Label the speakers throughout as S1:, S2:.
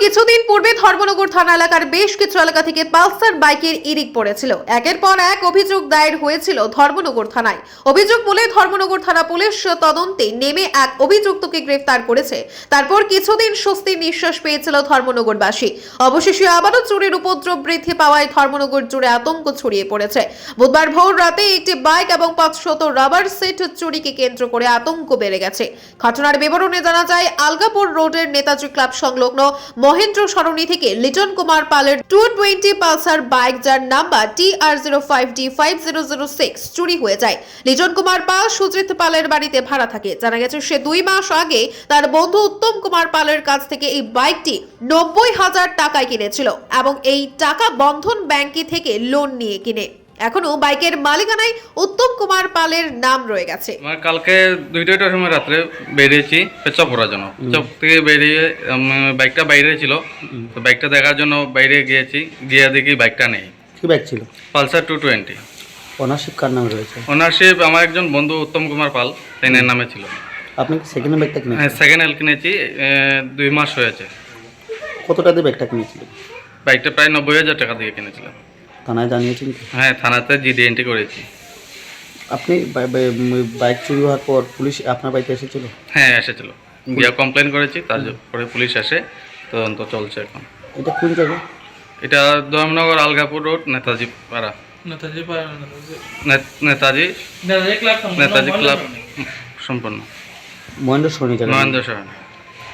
S1: কিছুদিন পূর্বে ধর্মনগর থানা এলাকার বেশ কিছু এলাকা থেকে পালসার বাইকের ইরিক পড়েছিল। একের পর এক অভিযোগ দায়ের হয়েছিল ধর্মনগর থানায়। অভিযোগ বলে ধর্মনগর থানা পুলিশ তদন্তে নেমে এক অভিযুক্তকে গ্রেফতার করেছে। তারপর কিছুদিন স্বস্তির নিঃশ্বাস পেয়েছিল ধর্মনগরবাসী। অবশেষে আবারও চোরের উপদ্রব বৃদ্ধি পাওয়ায় ধর্মনগর জুড়ে আতঙ্ক ছড়িয়ে পড়েছে। বুধবার ভোর রাতে একটি বাইক এবং 500 রাবার সেট চুরিকে কেন্দ্র করে আতঙ্ক বেড়ে গেছে। ঘটনার বিবরণে জানা যায়, আলগাপুর রোডের নেতাজি ক্লাব সংলগ্ন মহেন্দ্র সরণি থেকে লিটন কুমার পালের 220 পালসার বাইক, যার নাম্বার TR05D5006 চুরি হয়ে যায়। লিটন কুমার পাল সুজিত পালের বাড়িতে ভাড়া থাকে। জানা গেছে সে 2 মাস আগে তার বন্ধু উত্তম কুমার পালের কাছ থেকে এই বাইকটি 90,000 টাকায় কিনেছিল এবং এই টাকা বন্ধন ব্যাংক থেকে লোন নিয়ে কিনে এখনো বাইকের মালিকানায় উত্তম কুমার পালের নাম রয়ে গেছে।
S2: আমার কালকে 2টার সময় রাত্রে বেরিয়েছি পেচ্ছাপ করার জন্য। পেচ্ছাপ থেকে বেরিয়ে বাইকটা বাইরে ছিল, তো বাইকটা দেখার জন্য বাইরে গিয়েছি, গিয়ে দেখি বাইকটা নেই।
S3: কি বাইক ছিল?
S2: পালসার 220।
S3: ওনারশিপ কার নামে রয়েছে?
S2: ওনারশিপ আমার একজন বন্ধু উত্তম কুমার পাল, তাইনের নামে ছিল।
S3: আপনি কি সেকেন্ড বাইকটা কিনেছেন?
S2: হ্যাঁ, সেকেন্ড হ্যান্ড কিনেছি, 2 মাস হয়েছে।
S3: কতটা দিয়ে বাইকটা কিনেছিলেন?
S2: বাইকটা প্রায় 90,000 টাকা দিয়ে কিনেছিলাম।
S3: থানায় জানিয়েছেন কি?
S2: হ্যাঁ, থানাতে জিডি এন্ট্রি করেছি।
S3: আপনি বাইক চুরি হওয়ার পর পুলিশ আপনার বাড়িতে এসেছিল?
S2: হ্যাঁ, এসেছিল, গিয়ে কমপ্লেন করেছি, তারপরে পুলিশ এসে তদন্ত চলছে এখন।
S3: এটা কোন জায়গা?
S2: এটা ধর্মনগর আলগাপুর রোড, নেতাজি পাড়া, নেতাজি ক্লাব সম্পূর্ণ
S3: মহেন্দ্র সরণি জায়গা?
S2: মহেন্দ্র সরণ।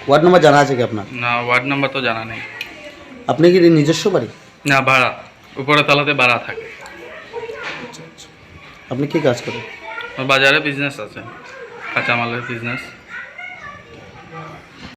S3: ওয়ার্ড নাম্বার জানা আছে কি আপনার?
S2: না, ওয়ার্ড নাম্বার তো জানা নেই।
S3: আপনি কি নিজস্ব বাড়ি?
S2: না, ভাড়া, উপরে তলাতে ভাড়া থাকে।
S3: আপনি কি কাজ করেন?
S2: বাজারে বিজনেস আছে, কাঁচামালের বিজনেস।